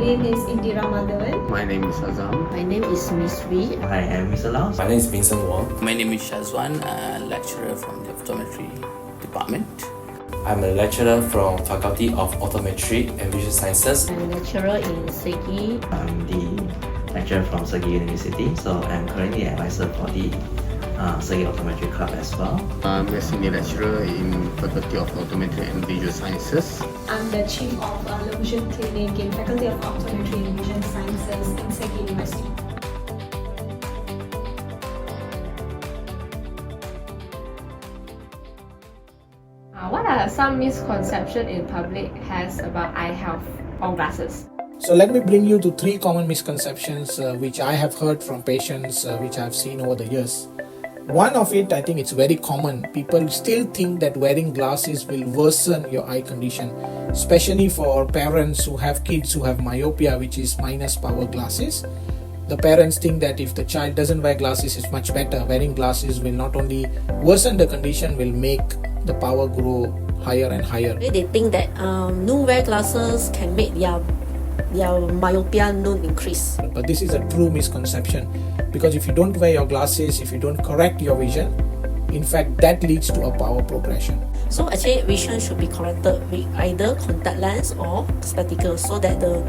name is Indira Madhavan. My name is Azam. My name is Miss Wee. Hi, I'm Mr. Lau. My name is Vincent Wong. My name is Shazwan, a lecturer from the Optometry department. I'm a lecturer from Faculty of Optometry and Visual Sciences. I'm a lecturer in SEGi. I'm the lecturer from SEGi University, so I'm currently an advisor for the SEGi Optometry Club as well. I'm a senior lecturer in Faculty of Optometry and Visual Sciences. I'm the chief of the Vision Clinic in Faculty of Optometry and Vision Sciences in SEGi University. What are some misconceptions in public has about eye health or glasses? So let me bring you to 3 common misconceptions which I have heard from patients which I have seen over the years. One of it, I think it's very common. People still think that wearing glasses will worsen your eye condition, especially for parents who have kids who have myopia, which is minus power glasses. The parents think that if the child doesn't wear glasses, it's much better. Wearing glasses will not only worsen the condition, will make the power grow higher and higher. They think that no wear glasses can make their myopia not increase. But this is a true misconception, because if you don't wear your glasses, if you don't correct your vision, in fact that leads to a power progression. So actually vision should be corrected with either contact lens or spectacles so that the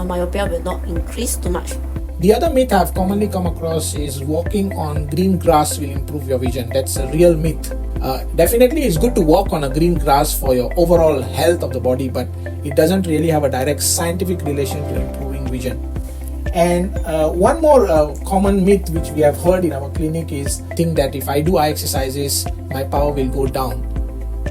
myopia will not increase too much. The other myth I've commonly come across is walking on green grass will improve your vision. That's a real myth. Definitely it's good to walk on a green grass for your overall health of the body, but it doesn't really have a direct scientific relation to improving vision. And one more common myth which we have heard in our clinic is think that if I do eye exercises, my power will go down.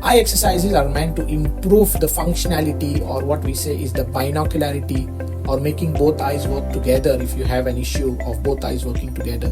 Eye exercises are meant to improve the functionality, or what we say is the binocularity, or making both eyes work together if you have an issue of both eyes working together.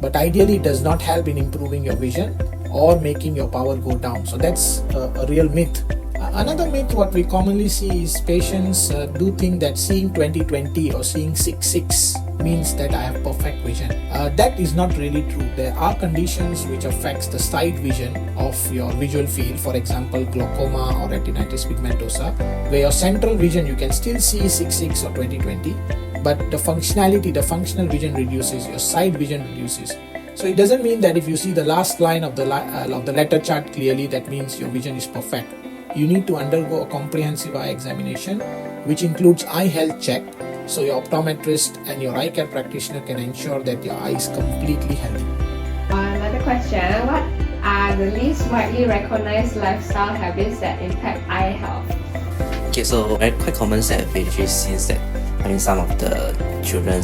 But ideally it does not help in improving your vision or making your power go down. So that's a real myth. Another myth what we commonly see is patients do think that seeing 20/20 or seeing 6/6 means that I have perfect vision. That is not really true. There are conditions which affects the side vision of your visual field, for example glaucoma or retinitis pigmentosa, where your central vision you can still see 6/6 or 20/20, but the functionality, the functional vision reduces, your side vision reduces. So it doesn't mean that if you see the last line of the letter chart clearly, that means your vision is perfect. You need to undergo a comprehensive eye examination, which includes eye health check, so your optometrist and your eye care practitioner can ensure that your eye is completely healthy. Another question, what are the least widely recognized lifestyle habits that impact eye health? Okay, so quite common set we actually sees that some of the children,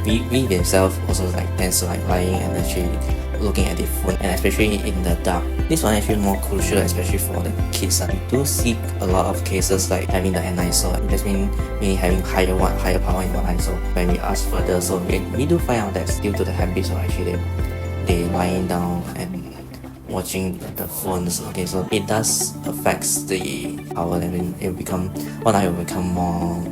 we themselves also tends to lying and actually looking at the phone, and especially in the dark. This one actually more crucial, especially for the kids. We do see a lot of cases like having the anisole. That's mean having higher power in one eye. So when we ask further, so we do find out that's due to the habits of actually they lying down and watching the phones. Okay, so it does affects the power, and it will become one eye will become more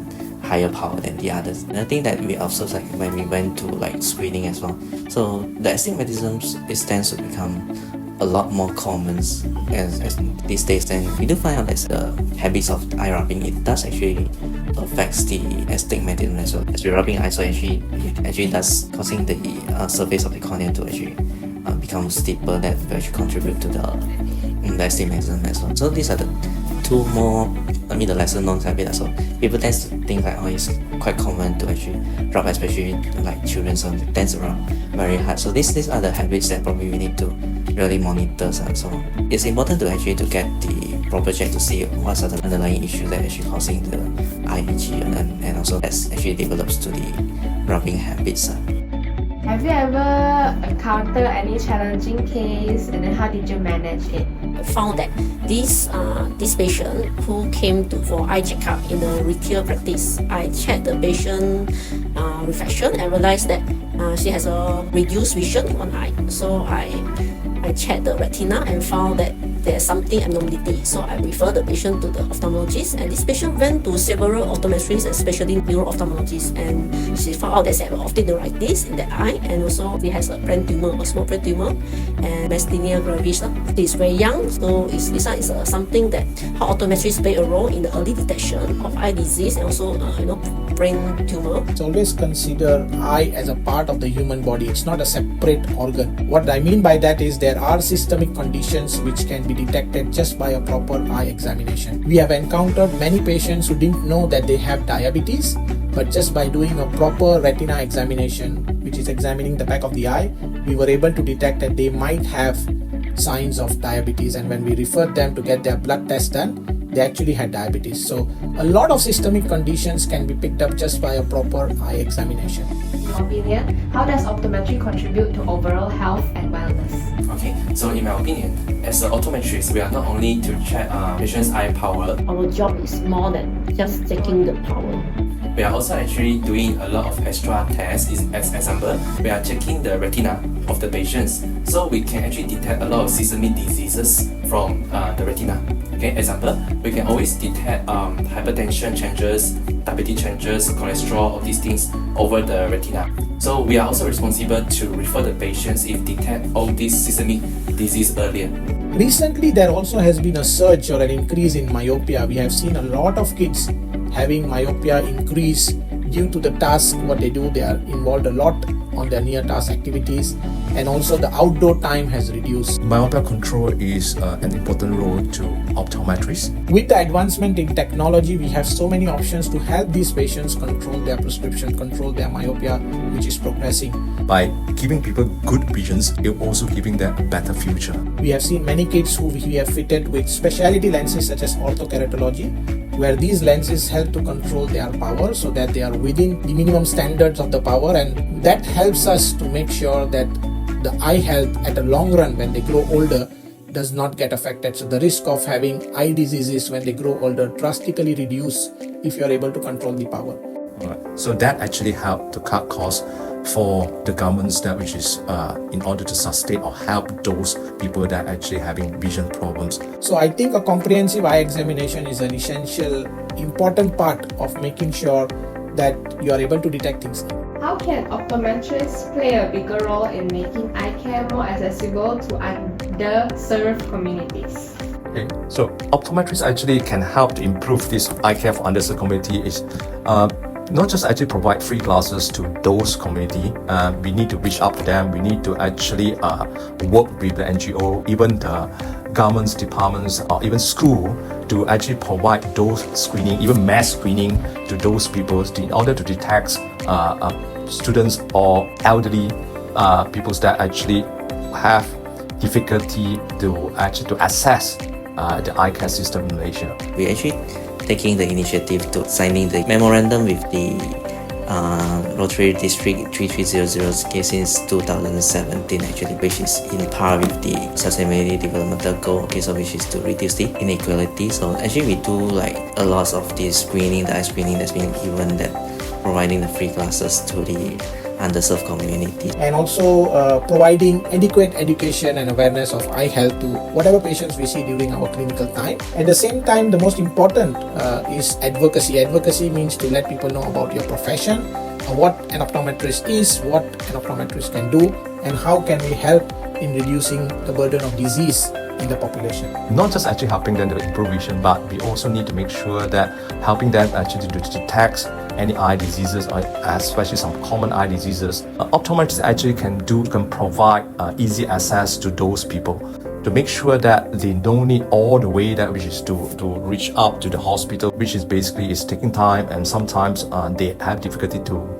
higher power than the others. And I think that we also when we went to screening as well. So the astigmatism tends to become a lot more common as these days. Then we do find out that the habits of eye rubbing, it does actually affects the astigmatism as well. As we're rubbing eyes, so it actually does causing the surface of the cornea to actually become steeper. That will actually contribute to the astigmatism as well. So these are the two more, the lesser known habits. So people tend to think it's quite common to actually rub, especially children, so they tend to rub very hard. So these are the habits that probably we need to really monitor. So it's important to actually to get the proper check to see what are the underlying issues that are actually causing the eye itchy, and also that's actually develops to the rubbing habits. Have you ever encountered any challenging case, and then how did you manage it? I found that this patient who came for eye checkup in the retail practice, I checked the patient reflection and realized that she has a reduced vision in one eye. So I checked the retina and found that there's something abnormality. So I referred the patient to the ophthalmologist, and this patient went to several optometrists, especially neuro-ophthalmologists, and she found out that she had osteoarthritis in that eye, and also she has a brain tumor, a small brain tumor, and myasthenia gravis. She's very young, so this one is something that how optometrists play a role in the early detection of eye disease, and also brain tumor. It's always consider eye as a part of the human body. It's not a separate organ. What I mean by that is there are systemic conditions which can be detected just by a proper eye examination. We have encountered many patients who didn't know that they have diabetes, but just by doing a proper retina examination, which is examining the back of the eye, we were able to detect that they might have signs of diabetes, and when we referred them to get their blood test done, they actually had diabetes. So a lot of systemic conditions can be picked up just by a proper eye examination. In your opinion, how does optometry contribute to overall health and wellness? Okay, so in my opinion, as an optometrist, we are not only to check patient's eye power, Our job is more than just checking the power. we are also actually doing a lot of extra tests. As example, we are checking the retina of the patients, so we can actually detect a lot of sesame diseases from the retina. Okay, example, we can always detect hypertension changes, diabetes changes, cholesterol, all these things over the retina. So we are also responsible to refer the patients if detect all these sesame disease earlier. Recently, there also has been a surge or an increase in myopia. We have seen a lot of kids having myopia increase due to the task what they do. They are involved a lot on their near task activities, and also the outdoor time has reduced. Myopia control is an important role to optometrists. With the advancement in technology, we have so many options to help these patients control their prescription, control their myopia, which is progressing. By giving people good visions, you're also giving them a better future. We have seen many kids who we have fitted with specialty lenses such as orthokeratology, where these lenses help to control their power so that they are within the minimum standards of the power, and that helps us to make sure that the eye health at a long run when they grow older does not get affected. So the risk of having eye diseases when they grow older drastically reduce if you are able to control the power. So that actually helped to cut costs for the governments, that which is in order to sustain or help those people that are actually having vision problems. So I think a comprehensive eye examination is an essential, important part of making sure that you are able to detect things. How can optometrists play a bigger role in making eye care more accessible to underserved communities? Okay. So optometrists actually can help to improve this eye care for underserved community is not just actually provide free glasses to those community. We need to reach out to them. We need to actually work with the NGO, even the government's departments, or even school, to actually provide those screening, even mass screening to those people in order to detect students or elderly people that actually have difficulty to access the eye care system in Malaysia. We actually taking the initiative to signing the memorandum with the Rotary District 3300 case since 2017 actually, which is in par with the Sustainability Developmental Goal, okay, so which is to reduce the inequality. So actually we do like a lot of the screening, the eye screening that's been given, that providing the free classes to the underserved community. And also providing adequate education and awareness of eye health to whatever patients we see during our clinical time. At the same time, the most important is advocacy. Advocacy means to let people know about your profession, what an optometrist is, what an optometrist can do, and how can we help in reducing the burden of disease in the population. Not just actually helping them to improve vision, but we also need to make sure that helping them actually to detect any eye diseases, or especially some common eye diseases. Optometrists actually can provide easy access to those people, to make sure that they don't need all the way that which is to reach up to the hospital, which is basically is taking time, and sometimes they have difficulty to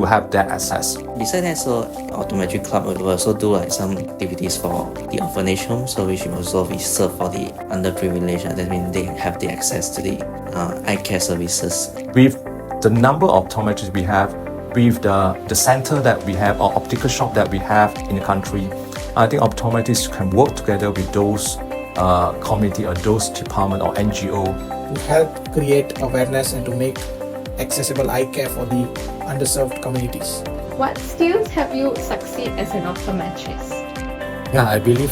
have that access. Besides that, so Optometry Club will also do like some activities for the orphanage home, so which also we serve for the underprivileged. That means they have the access to the eye care services. With the number of optometrists we have, with the center that we have, or optical shop that we have in the country, I think optometrists can work together with those community or those department or NGO to help create awareness and to make accessible eye care for the underserved communities. What skills help you succeed as an optometrist? Yeah, I believe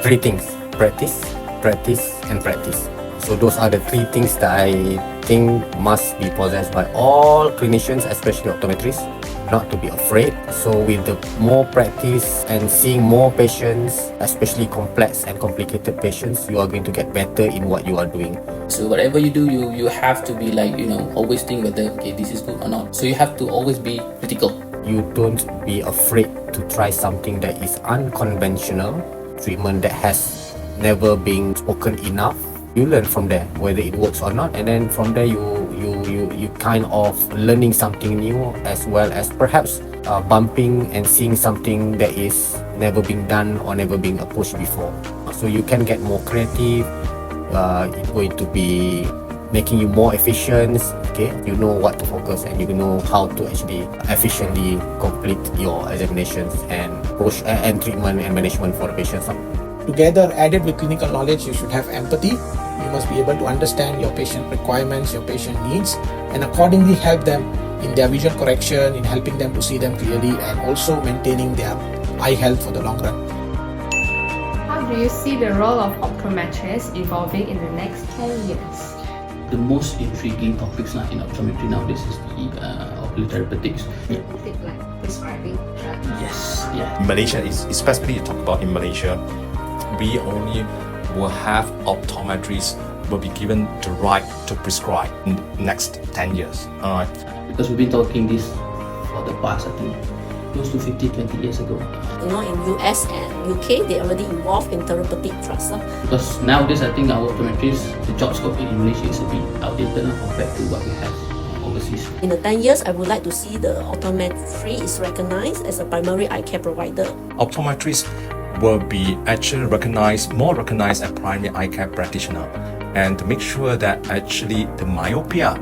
three things: practice, practice, and practice. So those are the three things that I think must be possessed by all clinicians, especially optometrists. not to be afraid. So with the more practice and seeing more patients, especially complex and complicated patients, you are going to get better in what you are doing. So whatever you do, you have to be like, always think whether, okay, this is good or not. So you have to always be critical. You don't be afraid to try something that is unconventional, treatment that has never been spoken enough. You learn from there whether it works or not, and then from there you kind of learning something new, as well as perhaps bumping and seeing something that is never been done or never been approached before. So you can get more creative. It's going to be making you more efficient. Okay, you know what to focus and you know how to actually efficiently complete your examinations and push and treatment and management for the patients. Together, added with clinical knowledge, you should have empathy. You must be able to understand your patient requirements, your patient needs, and accordingly help them in their vision correction, in helping them to see them clearly, and also maintaining their eye health for the long run. How do you see the role of optometrists evolving in the next 10 years? The most intriguing topics in optometry nowadays is the oculotherapeutics. Like prescribing drugs? Yes, yeah. Malaysia is, especially you talk about in Malaysia, we only will have optometrists will be given the right to prescribe in the next 10 years. Alright. Because we've been talking this for the past, I think, close to 20 years ago. In US and UK, they already involved in therapeutic drugs. Because nowadays, I think our optometrists, the job scope in Malaysia is a bit outdated compared to what we have overseas. In the 10 years, I would like to see the optometry is recognized as a primary eye care provider. Optometrists will be actually more recognized as primary eye care practitioner, and to make sure that actually the myopia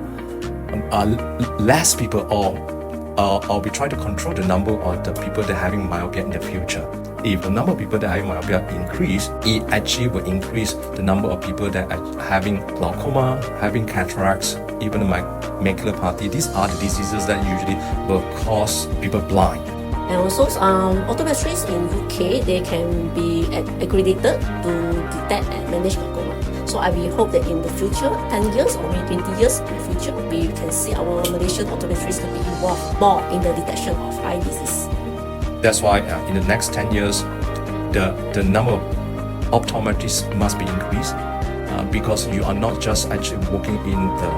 less people or we try to control the number of the people that are having myopia in the future. If the number of people that are having myopia increase, it actually will increase the number of people that are having glaucoma, having cataracts, even maculopathy. These are the diseases that usually will cause people blind. And also, optometrists in UK, they can be accredited to detect and manage glaucoma. So I will hope that in the future, 10 years or maybe 20 years in the future, we can see our Malaysian optometrists to be involved more in the detection of eye disease. That's why in the next 10 years, the number of optometrists must be increased because you are not just actually working in the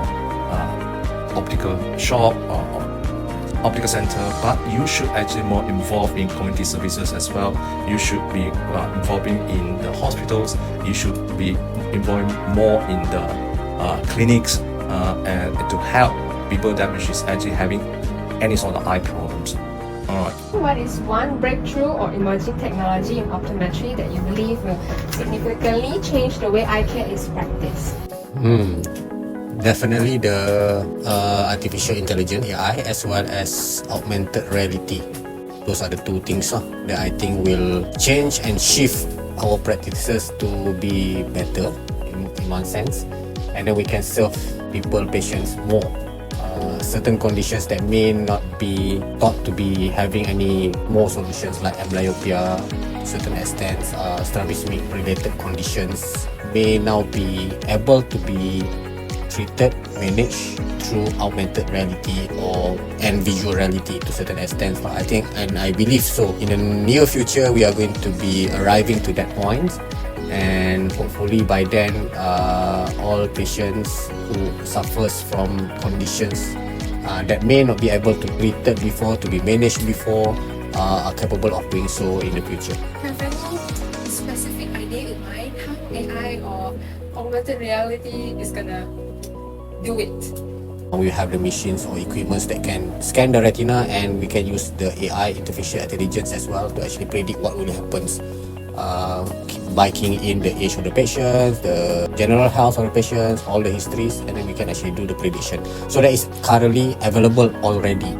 optical shop or optical center, but you should actually more involved in community services as well. You should be involving in the hospitals. You should be involved more in the clinics and to help people that which is actually having any sort of eye problems. Alright. What is one breakthrough or emerging technology in optometry that you believe will significantly change the way eye care is practiced? Definitely the artificial intelligence AI as well as augmented reality. Those are the two things that I think will change and shift our practices to be better in one sense, and then we can serve people, patients more. Certain conditions that may not be thought to be having any more solutions, like amblyopia, certain extents, strabismic related conditions may now be able to be treated, managed through augmented reality and visual reality to certain extent. I think and I believe so. In the near future, we are going to be arriving to that point, and hopefully by then, all patients who suffers from conditions that may not be able to be treated before, to be managed before, are capable of doing so in the future. Have any specific idea in mind how AI or augmented reality is gonna do it? We have the machines or equipments that can scan the retina, and we can use the AI, artificial intelligence as well, to actually predict what will happen by keying in the age of the patients, the general health of the patients, all the histories, and then we can actually do the prediction. So that is currently available already.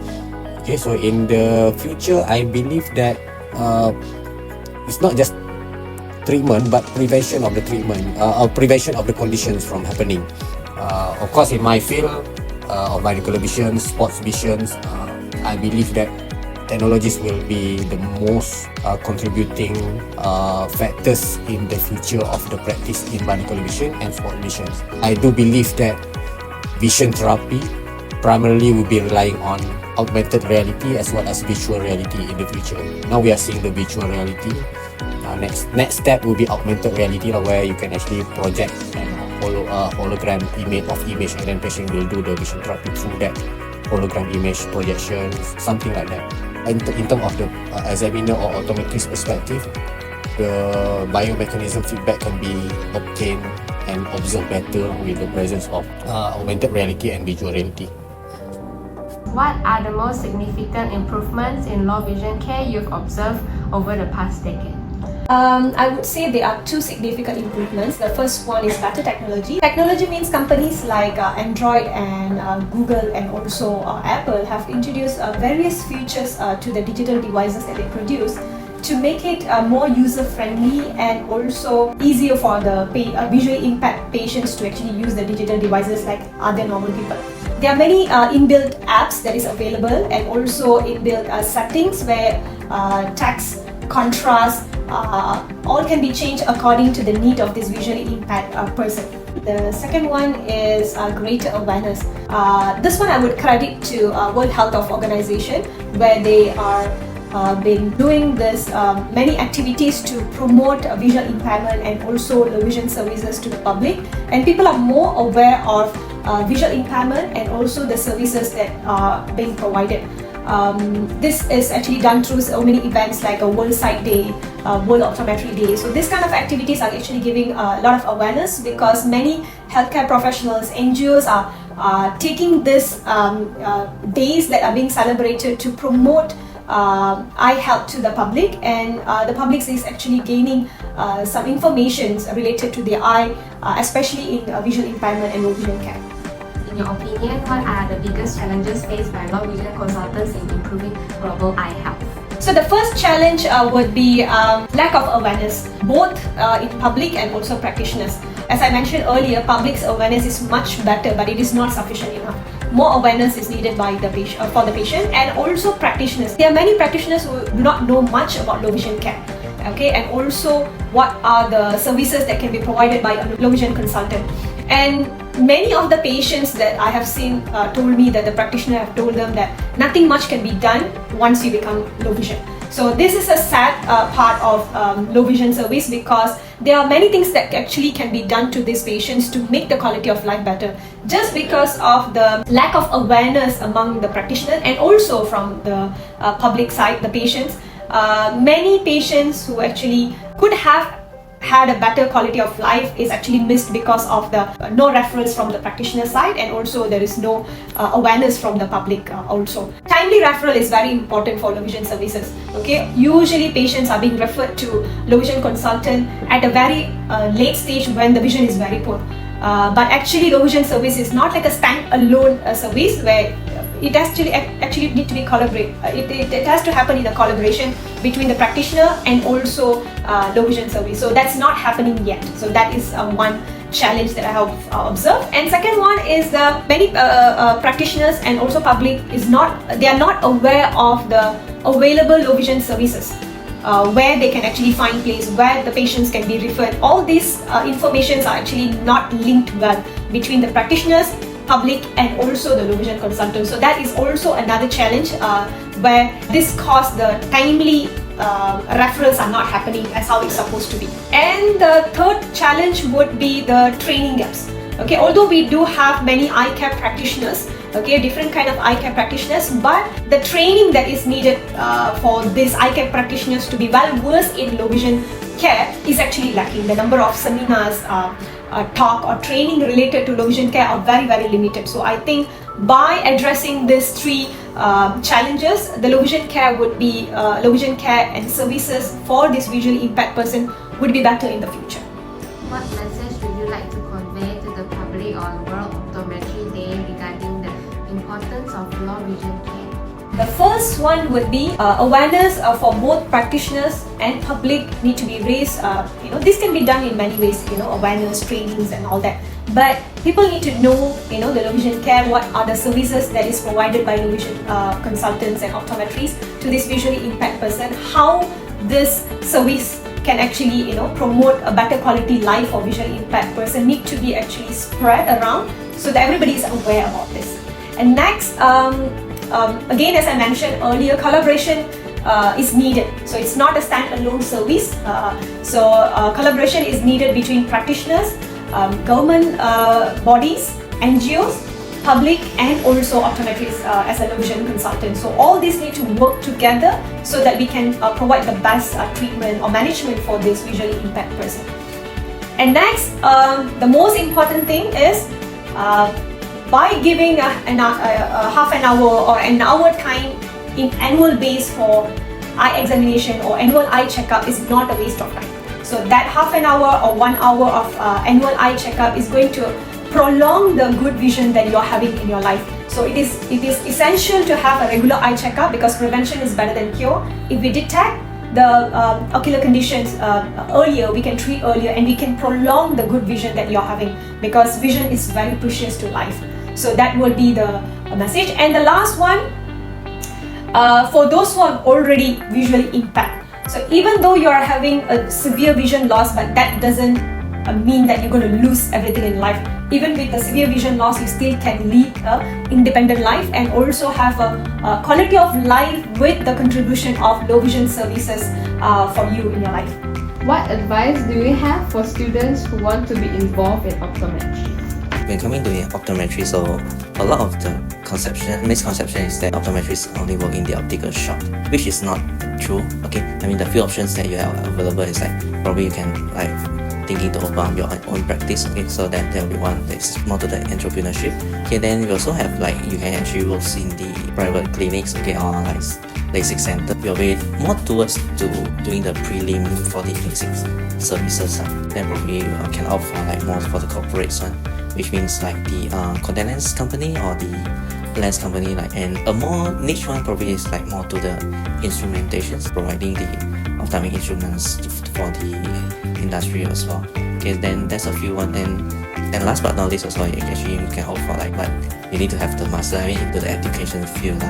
Okay, so in the future, I believe that it's not just treatment, but prevention of the treatment, or prevention of the conditions from happening. Of course, in my field of medical vision, sports vision, I believe that technologies will be the most contributing factors in the future of the practice in medical vision and sport vision. I do believe that vision therapy primarily we'll be relying on augmented reality as well as virtual reality in the future. Now we are seeing the virtual reality. Next step will be augmented reality, where you can actually project hologram image, and then patient will do the vision therapy through that hologram image projections, something like that. In terms of the examiner or optometrist perspective, the biomechanism feedback can be obtained and observed better with the presence of augmented reality and virtual reality. What are the most significant improvements in low vision care you've observed over the past decade? I would say there are two significant improvements. The first one is better technology. Technology means companies like Android and Google and also Apple have introduced various features to the digital devices that they produce to make it more user-friendly and also easier for the visually impaired patients to actually use the digital devices like other normal people. There are many inbuilt apps that is available, and also inbuilt settings where text, contrast, all can be changed according to the need of this visually impaired person. The second one is greater awareness. This one I would credit to World Health Organization, where they are been doing this many activities to promote visual impairment and also low vision services to the public, and people are more aware of visual impairment and also the services that are being provided. This is actually done through so many events like a World Sight Day, World Optometry Day. So this kind of activities are actually giving a lot of awareness, because many healthcare professionals, NGOs are taking this days that are being celebrated to promote eye health to the public, and the public is actually gaining some information related to the eye, especially in visual impairment and low vision care. In your opinion, what are the biggest challenges faced by low vision consultants in improving global eye health? So the first challenge would be lack of awareness, both in public and also practitioners. As I mentioned earlier, public's awareness is much better, but it is not sufficient enough. More awareness is needed by the patient, for the patient, and also practitioners. There are many practitioners who do not know much about low vision care. Okay, and also what are the services that can be provided by a low vision consultant. And many of the patients that I have seen told me that the practitioner have told them that nothing much can be done once you become low vision. So this is a sad part of low vision service, because there are many things that actually can be done to these patients to make the quality of life better. Just because of the lack of awareness among the practitioners and also from the public side, the patients, many patients who actually could have had a better quality of life is actually missed because of the no referrals from the practitioner side, and also there is no awareness from the public also. Timely referral is very important for low vision services. Okay, usually patients are being referred to low vision consultant at a very late stage when the vision is very poor. But actually low vision service is not like a stand-alone service where it actually need to be collaborate. It has to happen in a collaboration between the practitioner and also low vision service. So that's not happening yet. So that is one challenge that I have observed. And second one is the many practitioners and also public they are not aware of the available low vision services. Where they can actually find place, where the patients can be referred. All these informations are actually not linked well between the practitioners, public, and also the low vision consultants. So that is also another challenge where this cause the timely referrals are not happening as how it's supposed to be. And the third challenge would be the training gaps. Okay, although we do have many eye care practitioners, okay, different kind of eye care practitioners, but the training that is needed for these eye care practitioners to be well versed in low vision care is actually lacking. The number of seminars, talk or training related to low vision care are very, very limited. So I think by addressing these three challenges, the low vision care would be low vision care and services for this visually impaired person would be better in the future. What message would you like to convey to the public on World Optometry Day regarding the importance of low vision care? The first one would be awareness for both practitioners and public need to be raised. This can be done in many ways, awareness, trainings and all that. But people need to know, the low vision care, what are the services that is provided by low vision consultants and optometrists to this visually impaired person, how this service can actually, promote a better quality life for visually impaired person need to be actually spread around so that everybody is aware about this. And next, again, as I mentioned earlier, collaboration is needed. So it's not a standalone service. Collaboration is needed between practitioners, government bodies, NGOs, public, and also optometrists as a low vision consultant. So all these need to work together so that we can provide the best treatment or management for this visually impaired person. And next, the most important thing is by giving a half an hour or an hour time in annual base for eye examination or annual eye checkup is not a waste of time. So that half an hour or 1 hour of annual eye checkup is going to prolong the good vision that you're having in your life. So it is essential to have a regular eye checkup because prevention is better than cure. If we detect the ocular conditions earlier, we can treat earlier and we can prolong the good vision that you're having because vision is very precious to life. So that will be the message. And the last one, for those who are already visually impaired. So even though you are having a severe vision loss, but that doesn't mean that you're going to lose everything in life. Even with the severe vision loss, you still can lead an independent life and also have a quality of life with the contribution of low vision services for you in your life. What advice do you have for students who want to be involved in optometry? When coming to optometry, so a lot of the misconception is that optometrists only work in the optical shop, which is not true. Okay, I mean the few options that you have available is like probably you can like thinking to open up your own practice. Okay, so that there will be one that's more to the entrepreneurship. Okay, then we also have like you can actually work in the private clinics. Okay, or like LASIK center. You're way more towards to doing the prelim for the LASIK services. Then probably you can opt for like more for the corporate one, which means like the contact lens company or the lens company, like, and a more niche one probably is like more to the instrumentations, providing the ophthalmic instruments for the industry as well. Okay, then that's a few one, and last but not least also actually you can opt for like, but you need to have the master into the education field.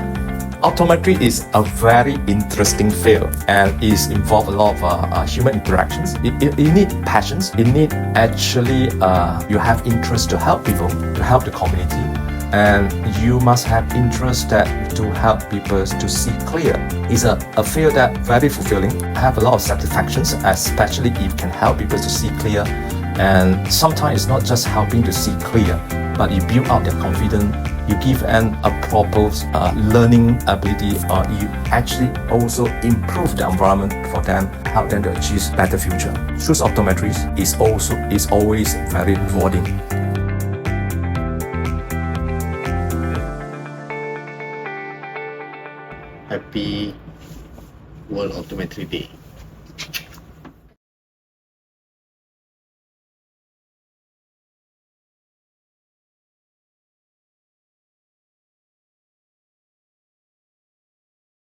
Optometry is a very interesting field and is involve a lot of human interactions. You need passions. You need actually you have interest to help people, to help the community, and you must have interest that to help people to see clear. It's a field that very fulfilling. Have a lot of satisfactions, especially if you can help people to see clear. And sometimes it's not just helping to see clear, but you build up their confidence. You give them a proper learning ability, or you actually also improve the environment for them, help them to achieve better future. Choose optometry is always very rewarding. Happy World Optometry Day.